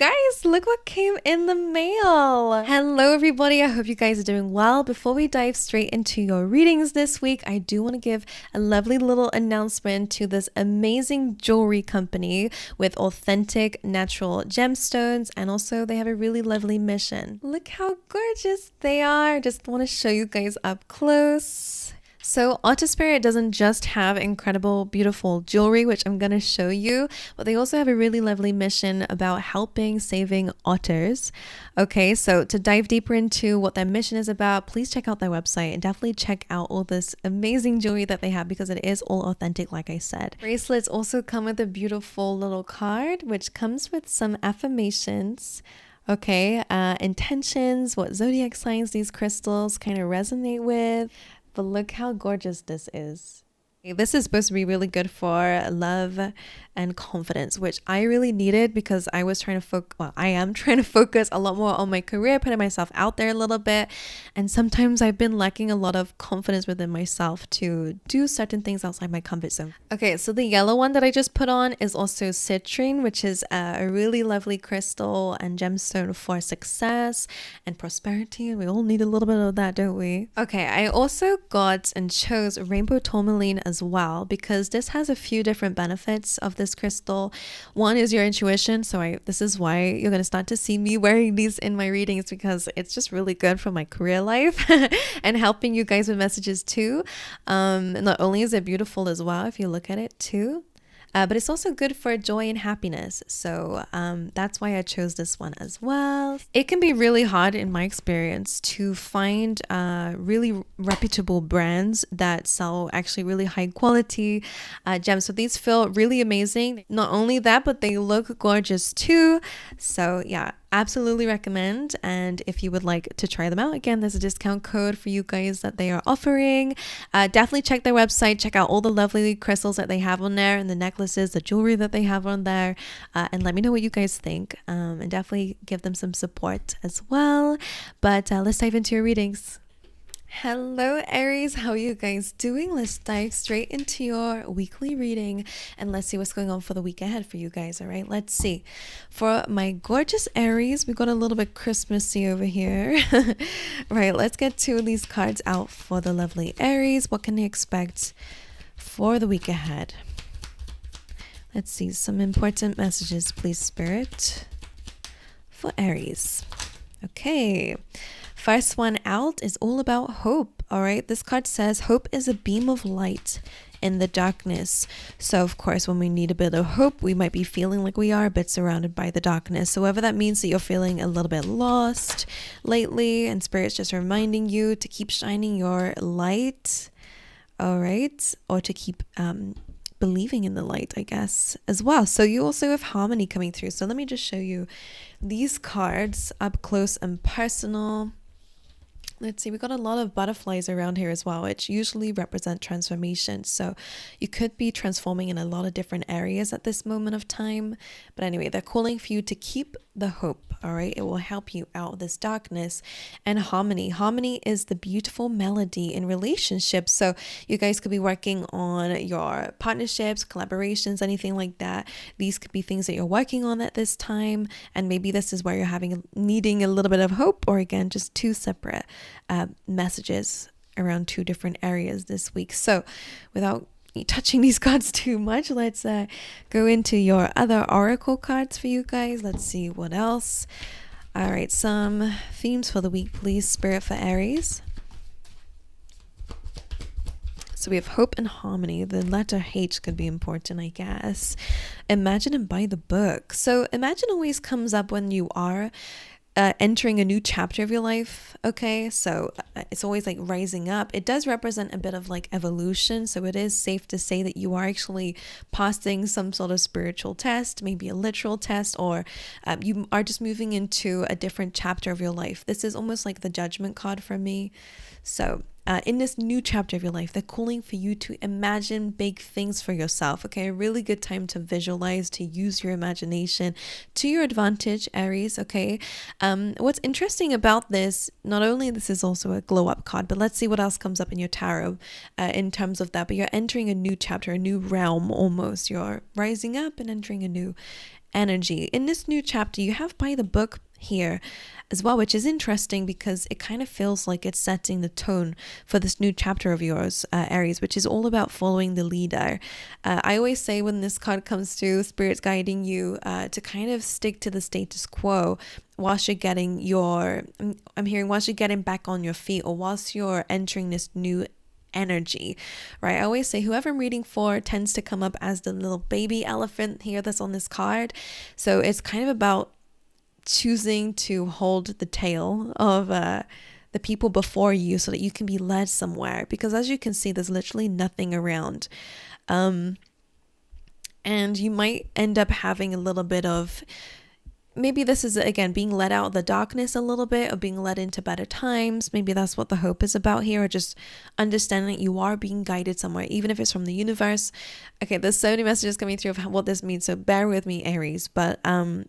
Guys, look what came in the mail. Hello everybody, I hope you guys are doing well. Before we dive straight into your readings this week, I do want to give a lovely little announcement to this amazing jewelry company with authentic natural gemstones, and also they have a really lovely mission. Look how gorgeous they are. Just want to show you guys up close. So Otter Spirit doesn't just have incredible, beautiful jewelry, which I'm going to show you, but they also have a really lovely mission about helping saving otters. Okay, so to dive deeper into what their mission is about, please check out their website and definitely check out all this amazing jewelry that they have because it is all authentic, like I said. Bracelets also come with a beautiful little card, which comes with some affirmations. Okay, intentions, what zodiac signs these crystals kind of resonate with. But look how gorgeous this is. This is supposed to be really good for love and confidence, which I really needed because I was trying to I am trying to focus a lot more on my career, putting myself out there a little bit. And sometimes I've been lacking a lot of confidence within myself to do certain things outside my comfort zone. Okay, so the yellow one that I just put on is also citrine, which is a really lovely crystal and gemstone for success and prosperity. We all need a little bit of that, don't we? Okay, I also got and chose rainbow tourmaline as well because this has a few different benefits of this crystal. One is your intuition, so this is why you're going to start to see me wearing these in my readings, because it's just really good for my career life and helping you guys with messages too. Not only is it beautiful as well if you look at it too, but it's also good for joy and happiness. So that's why I chose this one as well. It can be really hard in my experience to find really reputable brands that sell actually really high quality gems. So these feel really amazing. Not only that, but they look gorgeous too. So yeah, absolutely recommend. And if you would like to try them out, again, there's a discount code for you guys that they are offering. Definitely check their website, check out all the lovely crystals that they have on there and the necklaces, the jewelry that they have on there, and let me know what you guys think, and definitely give them some support as well. But let's dive into your readings. Hello Aries, how are you guys doing? Let's dive straight into your weekly reading and let's see what's going on for the week ahead for you guys. All right, let's see. For my gorgeous Aries, we got a little bit Christmassy over here. Right, let's get two of these cards out for the lovely Aries. What can they expect for the week ahead? Let's see some important messages, please, Spirit, for Aries. Okay. First one out is all about hope. All right, this card says hope is a beam of light in the darkness. So of course, when we need a bit of hope, we might be feeling like we are a bit surrounded by the darkness. So whether that means that you're feeling a little bit lost lately and Spirit's just reminding you to keep shining your light, all right, or to keep believing in the light, I guess, as well. So you also have harmony coming through. So let me just show you these cards up close and personal. Let's see, we got a lot of butterflies around here as well, which usually represent transformation. So you could be transforming in a lot of different areas at this moment of time. But anyway, they're calling for you to keep the hope, all right? It will help you out of this darkness. And harmony. Harmony is the beautiful melody in relationships. So you guys could be working on your partnerships, collaborations, anything like that. These could be things that you're working on at this time. And maybe this is where you're needing a little bit of hope, or again, just two separate messages around two different areas this week. So without touching these cards too much, let's go into your other oracle cards for you guys. Let's see what else. All right, some themes for the week, please, Spirit, for Aries. So we have hope and harmony. The letter H could be important, I guess. Imagine and by the book. So imagine always comes up when you are entering a new chapter of your life. Okay, so it's always like rising up. It does represent a bit of like evolution, so it is safe to say that you are actually passing some sort of spiritual test, maybe a literal test, or you are just moving into a different chapter of your life. This is almost like the judgment card for me. So in this new chapter of your life, they're calling for you to imagine big things for yourself. Okay, a really good time to visualize, to use your imagination to your advantage, Aries. Okay, what's interesting about this, not only this is also a glow up card, but let's see what else comes up in your tarot in terms of that. But you're entering a new chapter, a new realm almost. You're rising up and entering a new energy. In this new chapter, you have by the book here as well, which is interesting because it kind of feels like it's setting the tone for this new chapter of yours, Aries, which is all about following the leader. I always say when this card comes to Spirit's guiding you to kind of stick to the status quo whilst you're getting whilst you're getting back on your feet, or whilst you're entering this new energy, right? I always say whoever I'm reading for tends to come up as the little baby elephant here that's on this card. So it's kind of about choosing to hold the tail of the people before you so that you can be led somewhere, because as you can see, there's literally nothing around, and you might end up having a little bit of, maybe this is again being led out of the darkness a little bit, or being led into better times. Maybe that's what the hope is about here, or just understanding that you are being guided somewhere, even if it's from the universe. Okay, there's so many messages coming through of what this means, so bear with me, Aries. But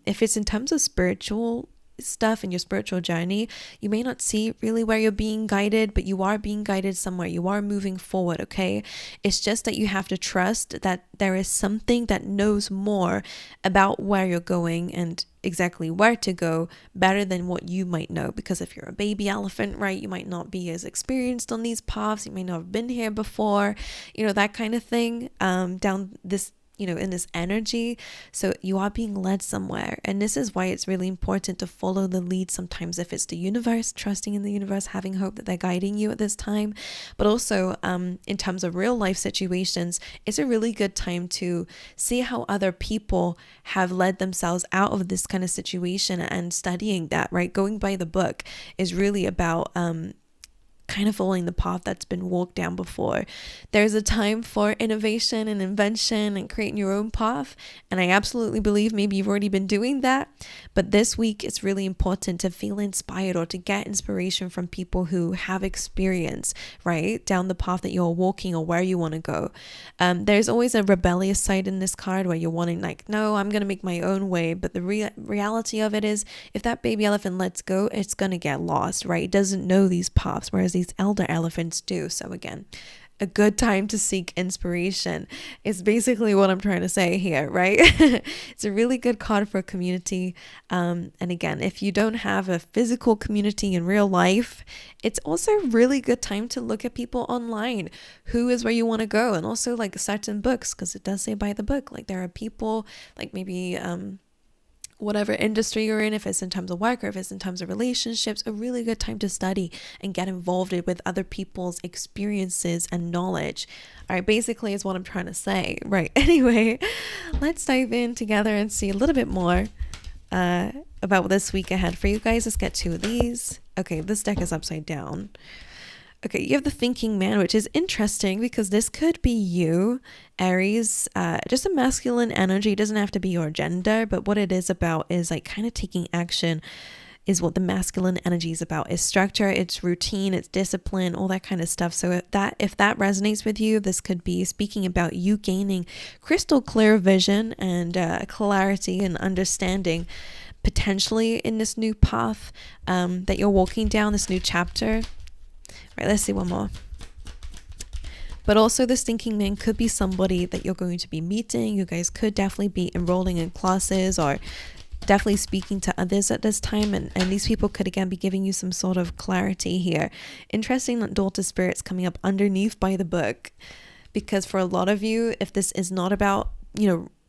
if it's in terms of spiritual stuff in your spiritual journey, you may not see really where you're being guided, but you are being guided somewhere. You are moving forward, okay? It's just that you have to trust that there is something that knows more about where you're going and exactly where to go better than what you might know. Because if you're a baby elephant, right, you might not be as experienced on these paths, you may not have been here before, that kind of thing, down this, in this energy. So you are being led somewhere, and this is why it's really important to follow the lead sometimes. If it's the universe, trusting in the universe, having hope that they're guiding you at this time. But also in terms of real life situations, it's a really good time to see how other people have led themselves out of this kind of situation, and studying that, right? Going by the book is really about kind of following the path that's been walked down before. There's a time for innovation and invention and creating your own path, and I absolutely believe maybe you've already been doing that, but this week it's really important to feel inspired or to get inspiration from people who have experience, right, down the path that you're walking or where you want to go. There's always a rebellious side in this card where you're wanting, like, no, I'm going to make my own way, but the reality of it is, if that baby elephant lets go, it's going to get lost, right? It doesn't know these paths, whereas these elder elephants do. So again, a good time to seek inspiration is basically what I'm trying to say here, right? It's a really good card for a community. And again, if you don't have a physical community in real life, it's also a really good time to look at people online. Who is where you want to go? And also like certain books, because it does say by the book, like there are people like maybe whatever industry you're in, if it's in terms of work or if it's in terms of relationships, a really good time to study and get involved with other people's experiences and knowledge. All right, basically is what I'm trying to say. Right. Anyway, let's dive in together and see a little bit more about this week ahead for you guys. Let's get two of these. Okay, this deck is upside down. Okay, you have the Thinking Man, which is interesting because this could be you, Aries, just a masculine energy. It doesn't have to be your gender, but what it is about is like kind of taking action is what the masculine energy is about. It's structure, it's routine, it's discipline, all that kind of stuff. So if that resonates with you, this could be speaking about you gaining crystal clear vision and clarity and understanding potentially in this new path that you're walking down, this new chapter. Right, let's see one more. But also this Thinking Man could be somebody that you're going to be meeting. You guys could definitely be enrolling in classes or definitely speaking to others at this time. And these people could again be giving you some sort of clarity here. Interesting that Daughter Spirit's coming up underneath by the book. Because for a lot of you, if this is not about,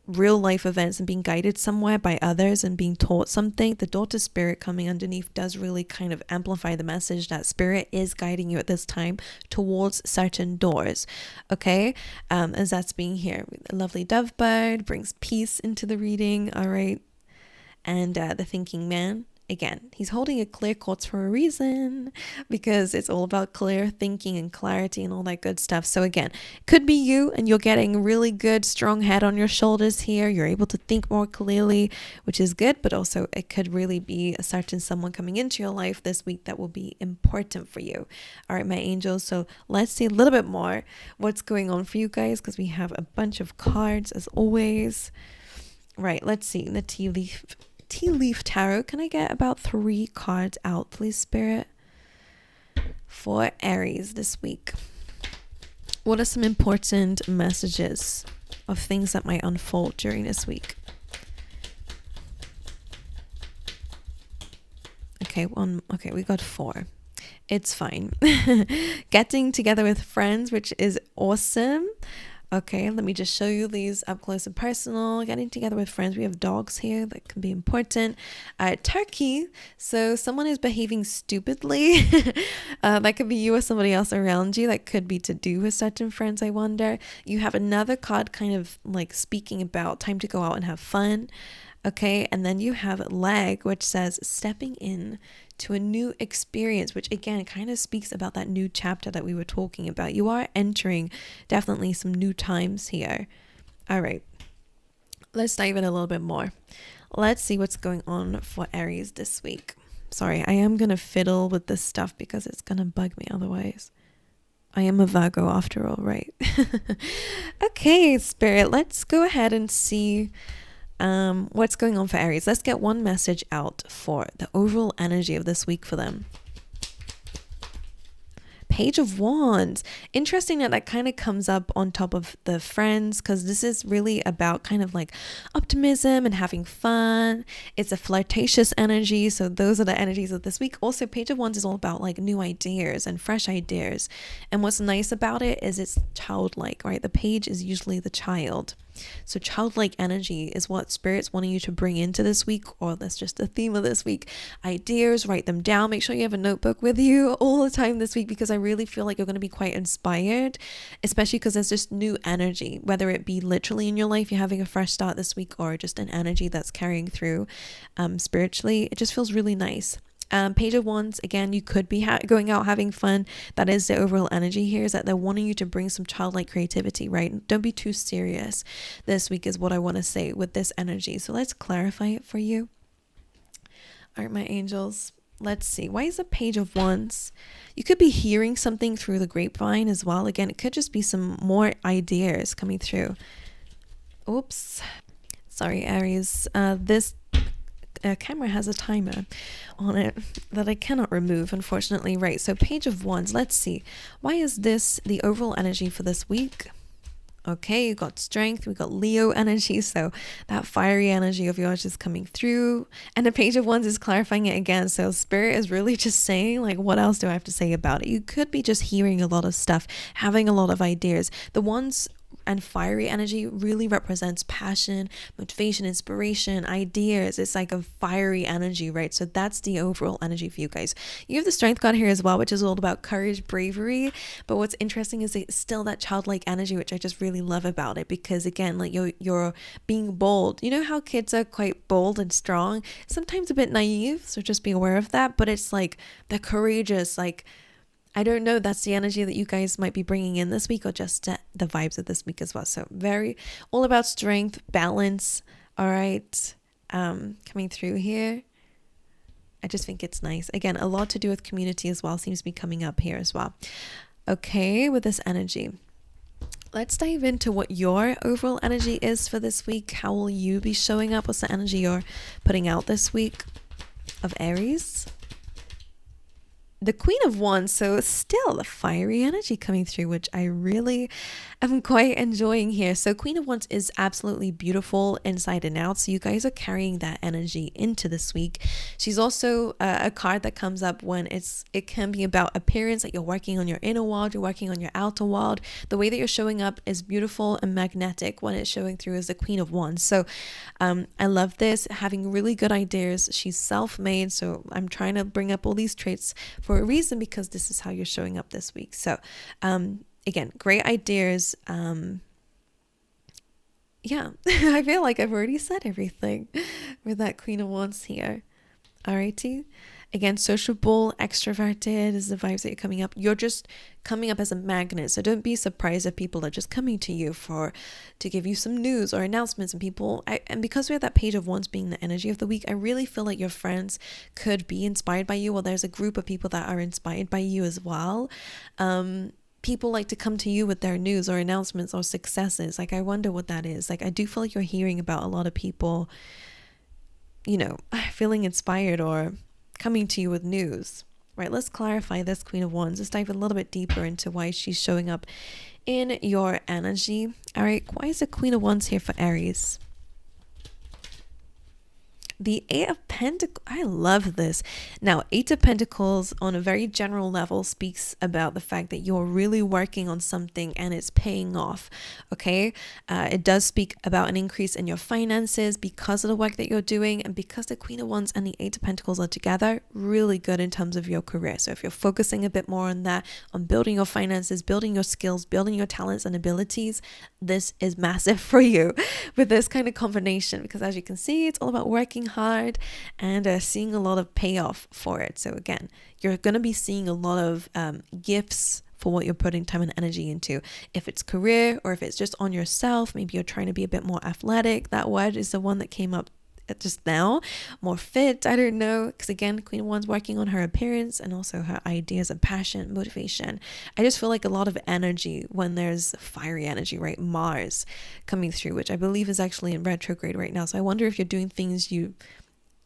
real life events and being guided somewhere by others and being taught something, the Daughter Spirit coming underneath does really kind of amplify the message that Spirit is guiding you at this time towards certain doors. Okay, as that's being here, a lovely dove bird brings peace into the reading. All right, and the Thinking Man, again, he's holding a clear quartz for a reason, because it's all about clear thinking and clarity and all that good stuff. So again, it could be you and you're getting really good, strong head on your shoulders here. You're able to think more clearly, which is good, but also it could really be a certain someone coming into your life this week that will be important for you. All right, my angels. So let's see a little bit more what's going on for you guys, because we have a bunch of cards as always. Right, let's see the tea leaf tarot. Can I get about 3 cards out, please, Spirit, for Aries this week? What are some important messages of things that might unfold during this week? Okay, okay, we got 4. It's fine. Getting together with friends, which is awesome. Okay, let me just show you these up close and personal. Getting together with friends. We have dogs here that can be important. Turkey. So someone is behaving stupidly. That could be you or somebody else around you. That could be to do with certain friends, I wonder. You have another card kind of like speaking about time to go out and have fun. Okay, and then you have leg, which says stepping in to a new experience, which again kind of speaks about that new chapter that we were talking about. You are entering definitely some new times here. All right, let's dive in a little bit more. Let's see what's going on for Aries this week. Sorry, I am going to fiddle with this stuff because it's going to bug me otherwise. I am a Virgo after all, right? Okay, Spirit, let's go ahead and see what's going on for Aries. Let's get one message out for the overall energy of this week for them. Page of Wands. Interesting that kind of comes up on top of the friends, because this is really about kind of like optimism and having fun. It's a flirtatious energy, so those are the energies of this week. Also, Page of Wands is all about like new ideas and fresh ideas, and what's nice about it is it's childlike, right? The page is usually the child. So childlike energy is what Spirit's wanting you to bring into this week, or that's just the theme of this week. Ideas, write them down. Make sure you have a notebook with you all the time this week, because I really feel like you're going to be quite inspired, especially because there's just new energy, whether it be literally in your life, you're having a fresh start this week, or just an energy that's carrying through spiritually. It just feels really nice. Page of Wands, again, you could be going out having fun. That is the overall energy here, is that they're wanting you to bring some childlike creativity, right? Don't be too serious this week is what I want to say with this energy. So let's clarify it for you. All right, my angels, let's see. Why is a Page of Wands? You could be hearing something through the grapevine as well. Again, it could just be some more ideas coming through. Oops. Sorry, Aries. This camera has a timer on it that I cannot remove, unfortunately. Right, so Page of Wands, let's see. Why is this the overall energy for this week? Okay, you got strength, we got Leo energy, so that fiery energy of yours is coming through. And the Page of Wands is clarifying it again, so Spirit is really just saying, like, what else do I have to say about it? You could be just hearing a lot of stuff, having a lot of ideas. The Wands and fiery energy really represents passion, motivation, inspiration, ideas. It's like a fiery energy, right? So that's the overall energy for you guys. You have the strength card here as well, which is all about courage, bravery. But what's interesting is it's still that childlike energy, which I just really love about it, because again, like you're being bold. You know how kids are quite bold and strong, sometimes a bit naive, so just be aware of that. But it's like they're courageous, like, I don't know, that's the energy that you guys might be bringing in this week, or just the vibes of this week as well. So very all about strength, balance. All right, coming through here. I just think it's nice. Again, a lot to do with community as well seems to be coming up here as well. Okay, with this energy, let's dive into what your overall energy is for this week. How will you be showing up? What's the energy you're putting out this week of Aries? The Queen of Wands, so still the fiery energy coming through, which I really am quite enjoying here. So Queen of Wands is absolutely beautiful inside and out, so you guys are carrying that energy into this week. She's also a card that comes up when it can be about appearance, that you're working on your inner world, you're working on your outer world. The way that you're showing up is beautiful and magnetic when it's showing through as the Queen of Wands. So I love this, having really good ideas. She's self-made, so I'm trying to bring up all these traits for a reason, because this is how you're showing up this week. So again, great ideas. Yeah, I feel like I've already said everything with that Queen of Wands here. Alrighty. Again, sociable, extroverted is the vibes that you're coming up. You're just coming up as a magnet. So don't be surprised if people are just coming to you to give you some news or announcements. And because we have that Page of Wands being the energy of the week, I really feel like your friends could be inspired by you, or there's a group of people that are inspired by you as well. People like to come to you with their news or announcements or successes. Like, I wonder what that is. Like, I do feel like you're hearing about a lot of people, you know, feeling inspired or coming to you with news. Right, let's clarify this Queen of Wands. Let's dive a little bit deeper into why she's showing up in your energy. All right, why is the Queen of Wands here for Aries? The Eight of Pentacles, I love this. Now, Eight of Pentacles on a very general level speaks about the fact that you're really working on something and it's paying off, okay? It does speak about an increase in your finances because of the work that you're doing, and because the Queen of Wands and the Eight of Pentacles are together, really good in terms of your career. So if you're focusing a bit more on that, on building your finances, building your skills, building your talents and abilities, this is massive for you with this kind of combination, because as you can see, it's all about working hard and seeing a lot of payoff for it. So again, you're going to be seeing a lot of gifts for what you're putting time and energy into. If it's career, or if it's just on yourself, maybe you're trying to be a bit more athletic. That word is the one that came up just now. More fit, I don't know, because again, Queen of Wands working on her appearance and also her ideas and passion, motivation. I just feel like a lot of energy when there's fiery energy, right? Mars coming through, which I believe is actually in retrograde right now. So I wonder if you're doing things you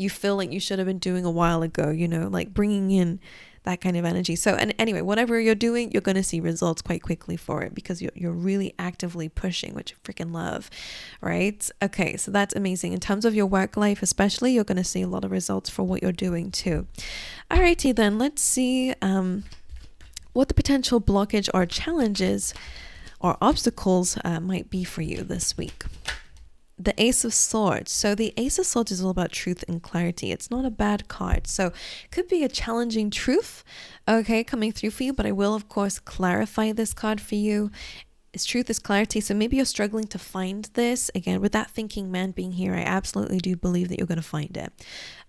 feel like you should have been doing a while ago, you know, like bringing in that kind of energy. So, and anyway, whatever you're doing, you're going to see results quite quickly for it, because you're really actively pushing, which I freaking love, right? Okay, so that's amazing. In terms of your work life especially, you're going to see a lot of results for what you're doing too. Alrighty then, let's see what the potential blockage or challenges or obstacles might be for you this week. The Ace of Swords. So the Ace of Swords is all about truth and clarity. It's not a bad card. So it could be a challenging truth, okay, coming through for you, but I will, of course, clarify this card for you. It's truth is clarity. So maybe you're struggling to find this. Again, with that thinking man being here, I absolutely do believe that you're going to find it.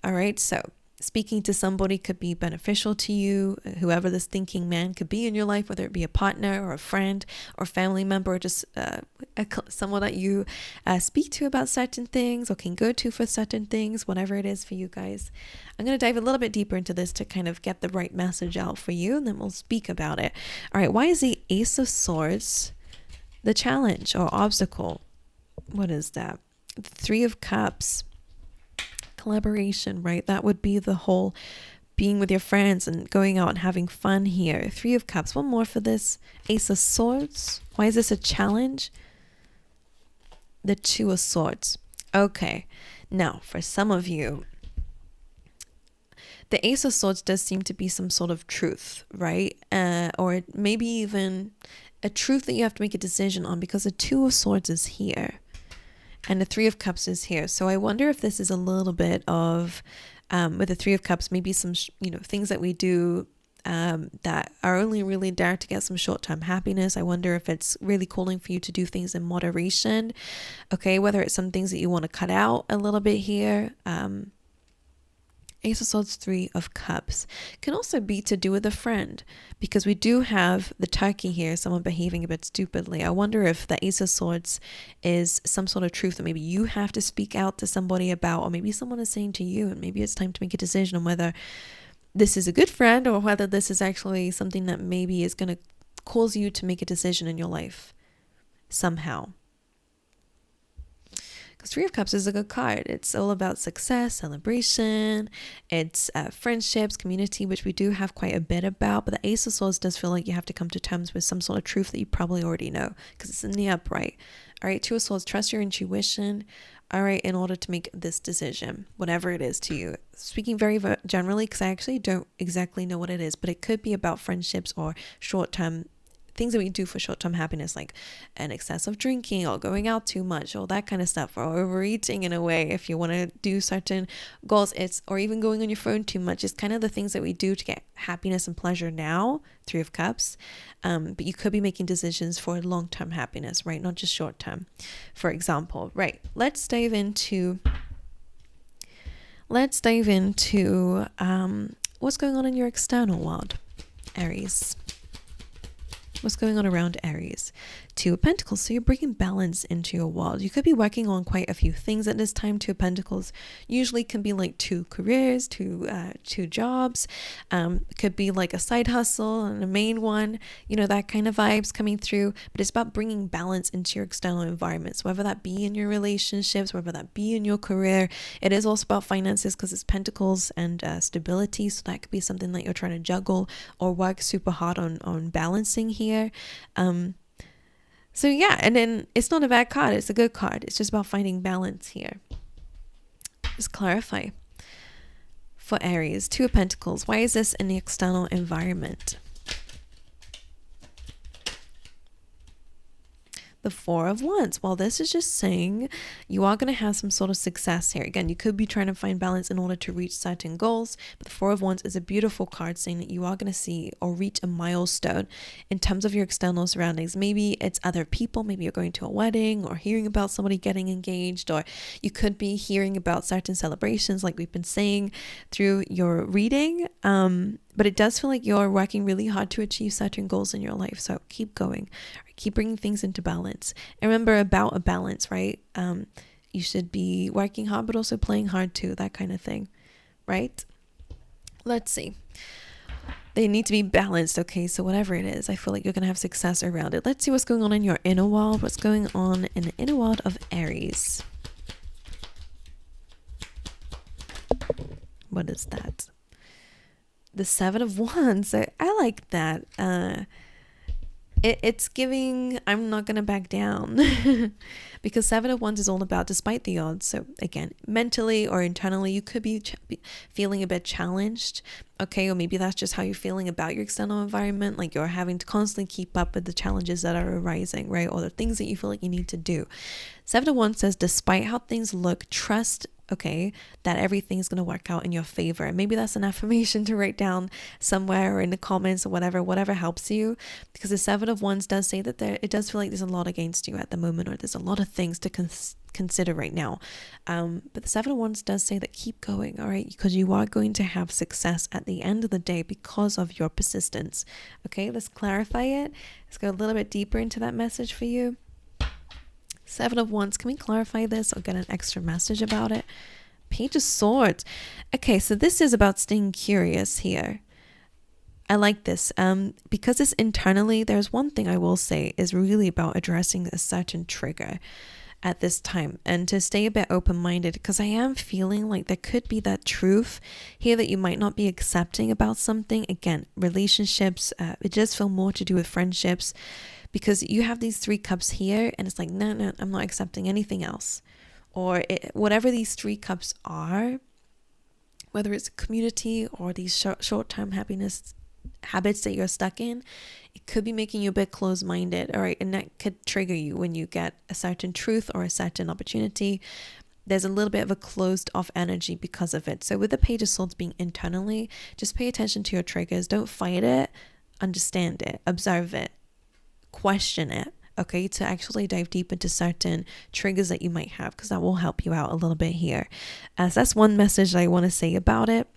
All right. So speaking to somebody could be beneficial to you. Whoever this thinking man could be in your life, whether it be a partner or a friend or family member, or just someone that you speak to about certain things or can go to for certain things, whatever it is for you guys. I'm going to dive a little bit deeper into this to kind of get the right message out for you, and then we'll speak about it. All right, why is the Ace of Swords the challenge or obstacle? What is that? The Three of Cups. Collaboration, right? That would be the whole being with your friends and going out and having fun here. Three of Cups. One more for this Ace of Swords. Why is this a challenge? The Two of Swords. Okay. Now, for some of you, the Ace of Swords does seem to be some sort of truth, right? Or maybe even a truth that you have to make a decision on, because the Two of Swords is here. And the Three of Cups is here. So I wonder if this is a little bit of, with the Three of Cups, maybe some, things that we do that are only really there to get some short-term happiness. I wonder if it's really calling for you to do things in moderation. Okay, whether it's some things that you want to cut out a little bit here. Ace of Swords, Three of Cups can also be to do with a friend, because we do have the turkey here, someone behaving a bit stupidly. I wonder if the Ace of Swords is some sort of truth that maybe you have to speak out to somebody about, or maybe someone is saying to you, and maybe it's time to make a decision on whether this is a good friend or whether this is actually something that maybe is going to cause you to make a decision in your life somehow. Because Three of Cups is a good card. It's all about success, celebration, it's friendships, community, which we do have quite a bit about. But the Ace of Swords does feel like you have to come to terms with some sort of truth that you probably already know, because it's in the upright. All right, Two of Swords, trust your intuition, all right, in order to make this decision, whatever it is to you. Speaking very generally, because I actually don't exactly know what it is, but it could be about friendships or short-term things that we do for short-term happiness, like an excess of drinking or going out too much, all that kind of stuff, or overeating in a way if you want to do certain goals. It's, or even going on your phone too much. It's kind of the things that we do to get happiness and pleasure now, Three of Cups. But you could be making decisions for long-term happiness, right? Not just short-term, for example. Right, let's dive into what's going on in your external world, Aries. What's going on around Aries? Two of Pentacles. So you're bringing balance into your world. You could be working on quite a few things at this time. Two of Pentacles usually can be like two careers, two jobs. Could be like a side hustle and a main one, that kind of vibes coming through. But it's about bringing balance into your external environments, whether that be in your relationships, whether that be in your career. It is also about finances, because it's Pentacles and stability. So that could be something that you're trying to juggle or work super hard on balancing here. So yeah, and then it's not a bad card. It's a good card. It's just about finding balance here. Just clarify. For Aries, Two of Pentacles. Why is this in the external environment? The Four of Wands. Well, this is just saying you are going to have some sort of success here. Again, you could be trying to find balance in order to reach certain goals, but the Four of Wands is a beautiful card saying that you are going to see or reach a milestone in terms of your external surroundings. Maybe it's other people, maybe you're going to a wedding or hearing about somebody getting engaged, or you could be hearing about certain celebrations like we've been saying through your reading. But it does feel like you're working really hard to achieve certain goals in your life. So keep going, keep bringing things into balance. And remember about a balance, right? You should be working hard, but also playing hard too, that kind of thing, right? Let's see. They need to be balanced, okay? So whatever it is, I feel like you're going to have success around it. Let's see what's going on in your inner world. What's going on in the inner world of Aries? What is that? The Seven of Wands. I like that. It's giving, I'm not going to back down. Because Seven of Wands is all about despite the odds. So again, mentally or internally, you could be feeling a bit challenged. Okay, or maybe that's just how you're feeling about your external environment. Like you're having to constantly keep up with the challenges that are arising, right? Or the things that you feel like you need to do. Seven of Wands says, despite how things look, trust, okay, that everything's going to work out in your favor. And maybe that's an affirmation to write down somewhere or in the comments or whatever helps you. Because the Seven of Wands does say that it does feel like there's a lot against you at the moment, or there's a lot of things to consider right now. But the Seven of Wands does say that keep going, all right? Because you are going to have success at the end of the day because of your persistence. Okay, let's clarify it. Let's go a little bit deeper into that message for you. Seven of Wands, can we clarify this or get an extra message about it? Page of Swords. Okay, so this is about staying curious here. I like this because it's internally. There's one thing I will say is really about addressing a certain trigger at this time and to stay a bit open-minded, because I am feeling like there could be that truth here that you might not be accepting about something. Again, relationships, it does feel more to do with friendships, because you have these Three Cups here and it's like, no, I'm not accepting anything else. Or whatever these Three Cups are, whether it's a community or these short-term happiness habits that you're stuck in, it could be making you a bit closed-minded, all right? And that could trigger you when you get a certain truth or a certain opportunity. There's a little bit of a closed off energy because of it. So with the Page of Swords being internally, just pay attention to your triggers. Don't fight it. Understand it. Observe it. Question it. Okay, to actually dive deep into certain triggers that you might have, because that will help you out a little bit here. So that's one message that I want to say about it.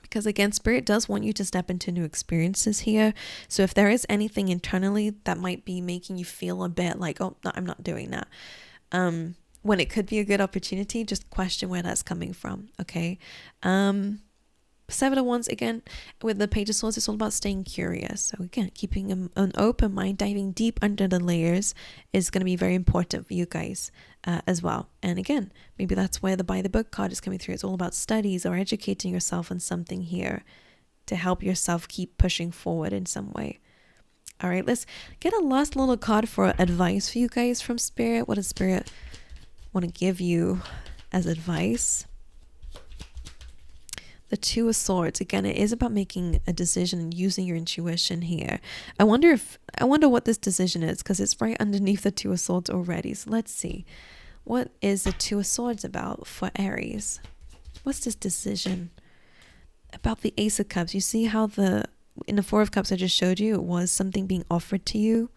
Because again, Spirit does want you to step into new experiences here. So if there is anything internally that might be making you feel a bit like, oh, no, I'm not doing that. When it could be a good opportunity, just question where that's coming from. Okay. Seven of Wands, again, with the Page of Swords, it's all about staying curious. So again, keeping an open mind, diving deep under the layers is going to be very important for you guys as well. And again, maybe that's where the By the Book card is coming through. It's all about studies or educating yourself on something here to help yourself keep pushing forward in some way. All right, let's get a last little card for advice for you guys from Spirit. What does Spirit want to give you as advice? The Two of Swords. Again, it is about making a decision and using your intuition here. I wonder what this decision is, because it's right underneath the Two of Swords already. So let's see. What is the Two of Swords about for Aries? What's this decision? About the Ace of Cups. You see how in the Four of Cups I just showed you, it was something being offered to you.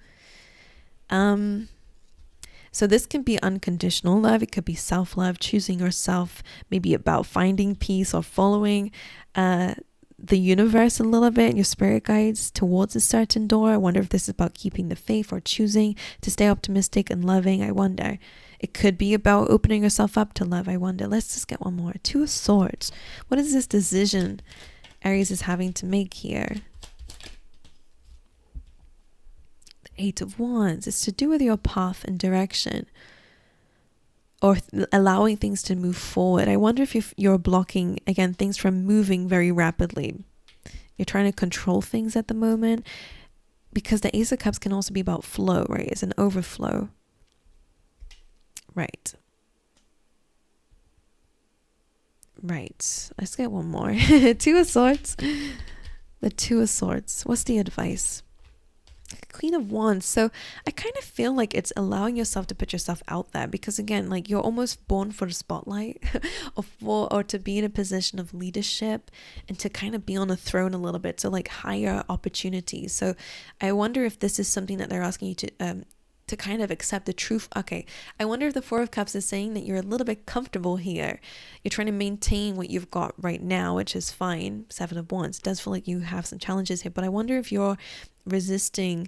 So this can be unconditional love. It could be self-love, choosing yourself, maybe about finding peace or following the universe a little bit, your spirit guides towards a certain door. I wonder if this is about keeping the faith or choosing to stay optimistic and loving. I wonder. It could be about opening yourself up to love. I wonder. Let's just get one more. Two of Swords. What is this decision Aries is having to make here? Eight of Wands. It's to do with your path and direction, or allowing things to move forward. I wonder if you're blocking, again, things from moving very rapidly. You're trying to control things at the moment, because the Ace of Cups can also be about flow, right? It's an overflow. Right. Right. Let's get one more. Two of Swords. The Two of Swords. What's the advice? Queen of Wands. So I kind of feel like it's allowing yourself to put yourself out there, because again, like you're almost born for the spotlight or to be in a position of leadership and to kind of be on a throne a little bit, so like higher opportunities. So I wonder if this is something that they're asking you to kind of accept the truth. Okay, I wonder if the Four of Cups is saying that you're a little bit comfortable here. You're trying to maintain what you've got right now, which is fine. Seven of Wands. It does feel like you have some challenges here, but I wonder if you're resisting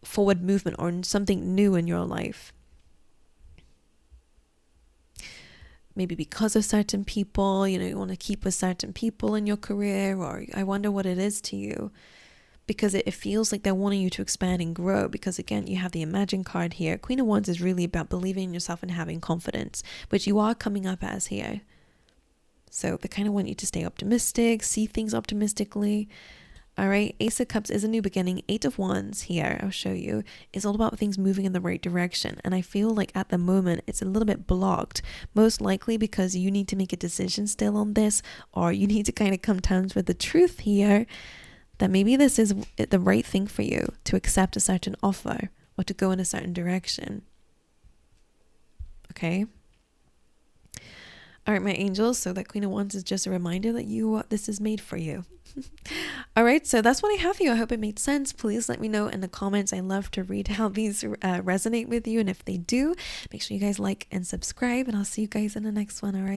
forward movement or something new in your life. Maybe because of certain people, you want to keep with certain people in your career, or I wonder what it is to you. Because it feels like they're wanting you to expand and grow, because again, you have the Imagine card here. Queen of Wands is really about believing in yourself and having confidence, which you are coming up as here. So they kind of want you to stay optimistic, see things optimistically. All right, Ace of Cups is a new beginning. Eight of Wands here, I'll show you, is all about things moving in the right direction. And I feel like at the moment it's a little bit blocked, most likely because you need to make a decision still on this, or you need to kind of come to terms with the truth here, that maybe this is the right thing for you, to accept a certain offer or to go in a certain direction. Okay. All right, my angels. So that Queen of Wands is just a reminder that this is made for you. All right, so that's what I have for you. I hope it made sense. Please let me know in the comments. I love to read how these resonate with you. And if they do, make sure you guys like and subscribe. And I'll see you guys in the next one. All right.